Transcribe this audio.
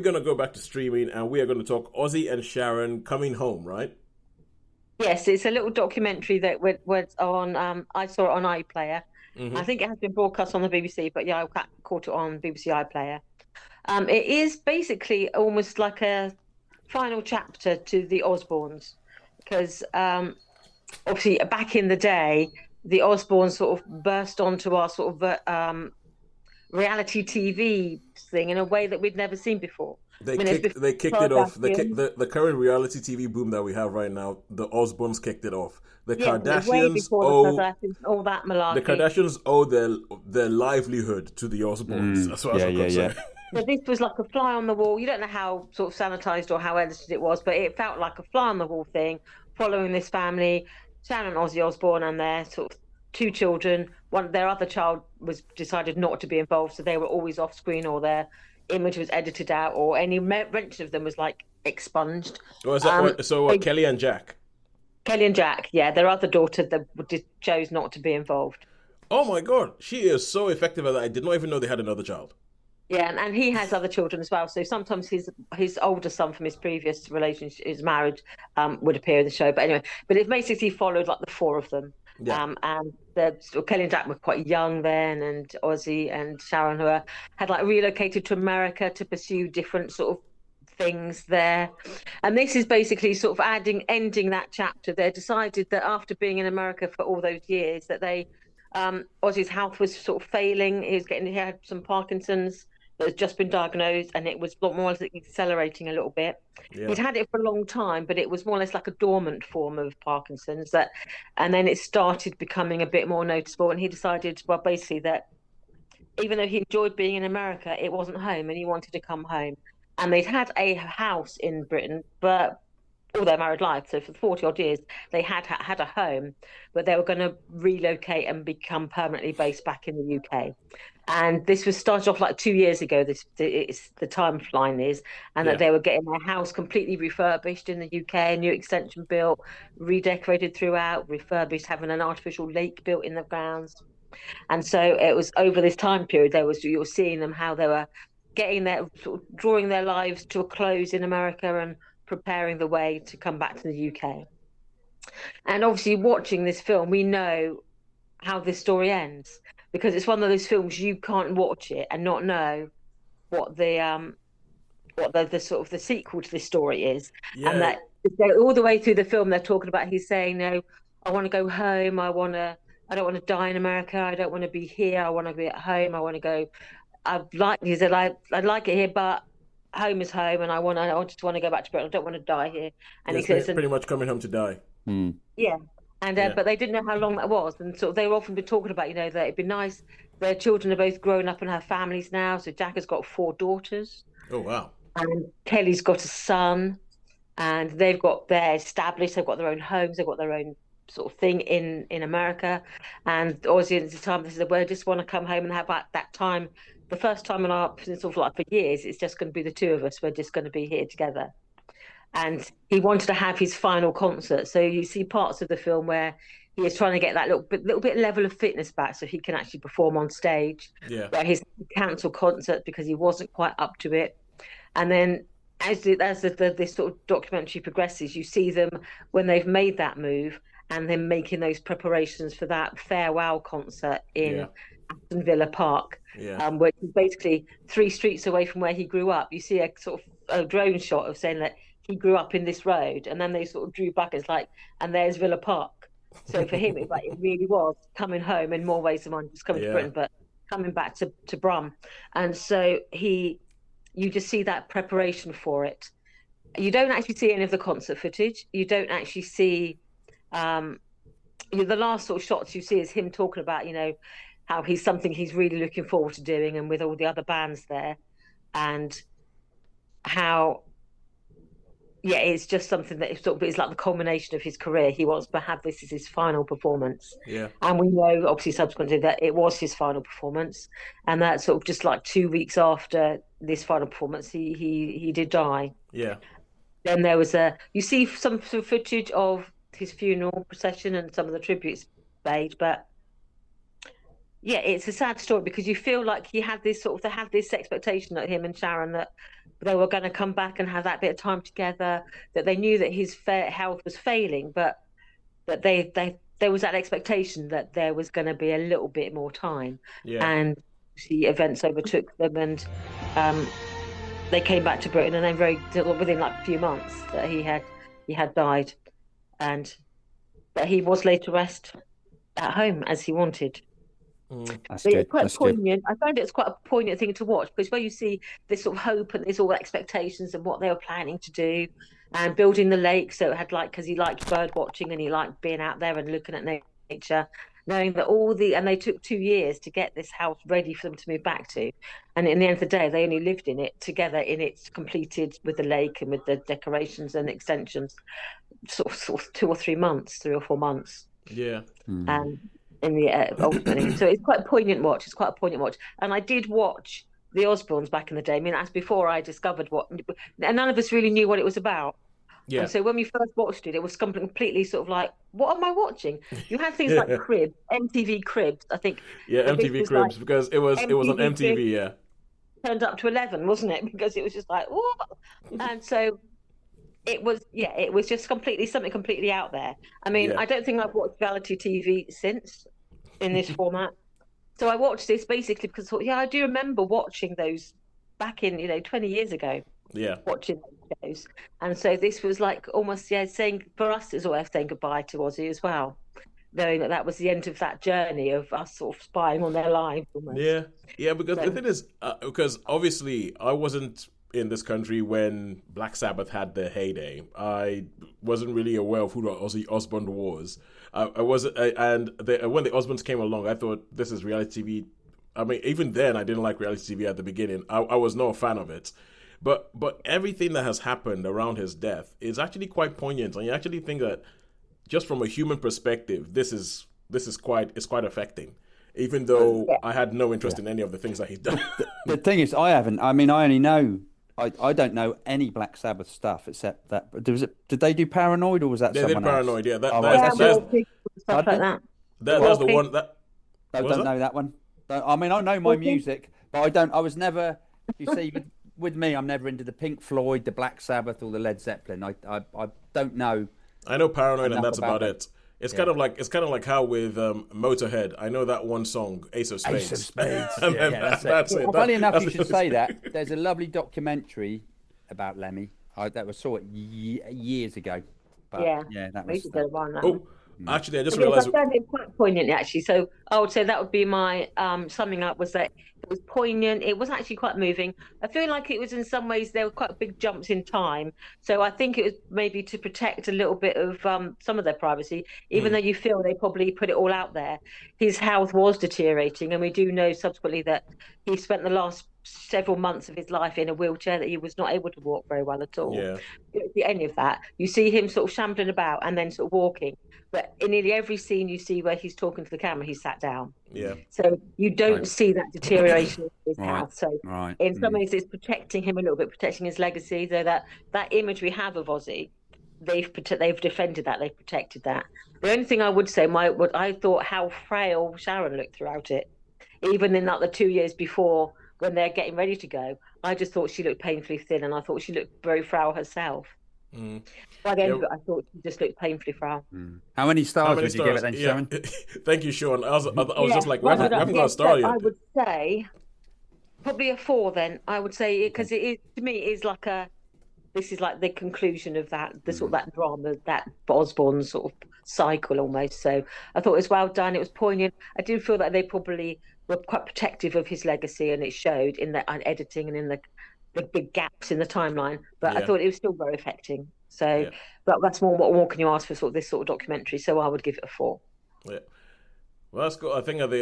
We're going to go back to streaming and we are going to talk Ozzy and Sharon coming home, right? Yes, it's a little documentary that was on. I saw it on iPlayer. I Hmm. think it has been broadcast on the BBC, but yeah, caught it on BBC iPlayer. It is basically almost like a final chapter to the Osbournes, because obviously back in the day, the Osbournes sort of burst onto our sort of reality TV thing in a way that we'd never seen before. I mean, it's before They kicked it off. Kardashian. The current reality TV boom that we have right now, the Osbournes kicked it off. Yeah, way before all that The malarkey. Kardashians owe their livelihood to the Osbournes, Mm, as far as yeah, I'm yeah, yeah. concerned. So this was like a fly on the wall. You don't know how sort of sanitized or how edited it was, but it felt like a fly on the wall thing, following this family, Sharon and Ozzy Osbourne and their sort of two children. One their other child was decided not to be involved, so they were always off screen or their image was edited out or any mention of them was like expunged. Or is that Um, they, Kelly and Jack? Kelly and Jack, yeah, their other daughter that chose not to be involved. Oh my God, she is so effective at that. I did not even know they had another child. Yeah, and he has other children as well. So sometimes his older son from his previous relationship, his marriage, would appear in the show. But anyway, but it basically followed like the four of them. Yeah, And the sort of Kelly and Jack were quite young then, and Ozzy and Sharon had like relocated to America to pursue different sort of things there. And this is basically sort of ending that chapter. They decided that after being in America for all those years, that Ozzy's health was sort of failing. He had some Parkinson's that had just been diagnosed, and it was more or less accelerating a little bit. yeah. He'd had it for a long time, but it was more or less like a dormant form of Parkinson's and then it started becoming a bit more noticeable. And he decided, well, basically that even though he enjoyed being in America, it wasn't home, and he wanted to come home. And they'd had a house in Britain, but all their married life, so for 40 odd years, they had a home, but they were going to relocate and become permanently based back in the UK. And this was started off like 2 years ago. It's the timeline is, and that Yeah. they were getting their house completely refurbished in the UK, a new extension built, redecorated throughout, refurbished, having an artificial lake built in the grounds. And so it was over this time period you were seeing them how they were getting their sort of drawing their lives to a close in America and preparing the way to come back to the UK. And obviously, watching this film, we know how this story ends because it's one of those films you can't watch it and not know what the sort of the sequel to this story is, and Yeah. that all the way through the film they're talking about he's saying no, I want to go home, I don't want to die in America, I don't want to be here, I want to be at home, I want to go. He said I'd like it here, but home is home, and I just want to go back to Britain. I don't want to die here. And Yeah, he it's says, and pretty much coming home to die. Mm. yeah, and Yeah. but they didn't know how long that was, and so they were often been talking about, that it'd be nice. Their children are both grown up and have families now. So Jack has got four daughters, Oh wow. and Kelly's got a son, and they're established. They've got their own homes. They've got their own sort of thing in America. And Ozzy at the time they said, "Well, I just want to come home and have that time." The first time in our sort of like for years, it's just going to be the two of us. We're just going to be here together. And he wanted to have his final concert. So you see parts of the film where he is trying to get that little bit level of fitness back so he can actually perform on stage. Yeah. Where he's cancelled concert because he wasn't quite up to it. And then this sort of documentary progresses, you see them when they've made that move and then making those preparations for that farewell concert in Yeah. Aston Villa Park, Yeah. which is basically 3 streets away from where he grew up. You see a sort of a drone shot of saying that he grew up in this road, and then they sort of drew back. It's like, and there's Villa Park. So for him, it's like it really was coming home in more ways than one, just coming to Yeah. Britain, but coming back to Brum. And so you just see that preparation for it. You don't actually see any of the concert footage. You don't actually see um, the last sort of shots you see is him talking about, how he's something he's really looking forward to doing, and with all the other bands there, and how it's just something that sort of is like the culmination of his career. He wants to have this as his final performance, Yeah. and we know obviously subsequently that it was his final performance, and that sort of just like 2 weeks after this final performance, he did die. Yeah. Then there was you see some footage of his funeral procession and some of the tributes paid, but yeah, it's a sad story because you feel like they had this expectation that him and Sharon that they were going to come back and have that bit of time together. That they knew that his health was failing, but that there was that expectation that there was going to be a little bit more time, Yeah. and the events overtook them, and um, they came back to Britain, and then within like a few months that he had died, and that he was laid to rest at home as he wanted. Mm. That's But yeah, good. it's quite That's good. poignant. I find it's quite a poignant thing to watch because where you see this sort of hope and this all expectations and what they were planning to do and building the lake. So it had like, because he liked bird watching and he liked being out there and looking at nature, knowing that and they took 2 years to get this house ready for them to move back to. And in the end of the day, they only lived in it together in its completed with the lake and with the decorations and extensions, sort of 2 or 3 months, 3 or 4 months. Yeah. And in the ultimately, so it's quite a poignant watch. It's quite a poignant watch, and I did watch the Osbournes back in the day. I mean, that's before I discovered and none of us really knew what it was about. Yeah. And so when we first watched it, it was completely sort of like, what am I watching? You had things like Yeah. Cribs, MTV Cribs. I think Yeah, that this MTV was like Cribs because it was on Cribs MTV. Yeah. turned up to 11, wasn't it? Because it was just like, what? And so it was just something completely out there. I mean, Yeah. I don't think I've watched reality TV since in this format. So I watched this basically because I thought, yeah, I do remember watching those back in, 20 years ago, Yeah. watching those shows. And so this was like almost, yeah, saying for us, it's always saying goodbye to Ozzy as well, knowing that that was the end of that journey of us sort of spying on their lives almost. Yeah, yeah. Because the So, thing is, because obviously I wasn't in this country when Black Sabbath had their heyday. I wasn't really aware of who Ozzy Osbourne was. I wasn't, when the Osbournes came along, I thought this is reality TV. I mean, even then, I didn't like reality TV at the beginning. I was not a fan of it. But everything that has happened around his death is actually quite poignant, and you actually think that just from a human perspective, this is quite affecting. Even though yeah. I had no interest in any of the things that he's done. The thing is, I haven't. I mean, I only know. I don't know any Black Sabbath stuff except that. Did they do Paranoid or was that They did someone else? Paranoid, yeah. Oh, right, Yeah, that's That's it. War Pig, stuff Pardon like me? that. that's the War Pig. one that I what was don't that? know that one. I mean, I know my War Pig. music, but I don't. I was never. You see, with me, I'm never into the Pink Floyd, the Black Sabbath, or the Led Zeppelin. I don't know I know Paranoid, and enough that's about them. it. It's Yeah. kind of like how with Motorhead, I know that one song, Ace of Spades. Ace of Spades. And Yeah, then that's it. that's it. Funny enough, That's you should it. say that. There's a lovely documentary about Lemmy. I saw it years ago. But Yeah, that we was. could go on that one. Oh, actually, I just Yes, I realized. found it quite poignant actually. So I would say that would be my summing up was that it was poignant. It was actually quite moving. I feel like it was in some ways there were quite big jumps in time. So I think it was maybe to protect a little bit of some of their privacy, even though you feel they probably put it all out there. His health was deteriorating, and we do know subsequently that he spent the last several months of his life in a wheelchair, that he was not able to walk very well at all. Yeah, You don't see any of that. You see him sort of shambling about and then sort of walking. But in nearly every scene you see where he's talking to the camera, he's sat down. yeah, So you don't Right. see that deterioration of his Right. health. So Right. in some ways, it's protecting him a little bit, protecting his legacy. So that image we have of Ozzy, they've defended that, they've protected that. The only thing I would say, what I thought how frail Sharon looked throughout it, even in like the 2 years before when they're getting ready to go, I just thought she looked painfully thin, and I thought she looked very frail herself. mm. By the end of Yeah. it, I thought she just looked painfully frail. How many How stars many would you give it stars? then, Yeah. Sharon? Thank you, Sean. I was just like, we Well, haven't got a yeah, star so yet. I would say probably a 4 then. I would say because it is, to me, it is like this is like the conclusion of the sort of that drama, that Osborne sort of cycle almost. So I thought it was well done. It was poignant. I do feel that they probably were quite protective of his legacy, and it showed in the editing and in the big gaps in the timeline. But I Yeah. thought it was still very affecting. So, Yeah. but that's more, what more can you ask for sort of this sort of documentary? So I would give it a 4. Yeah. Well, that's cool. I think at the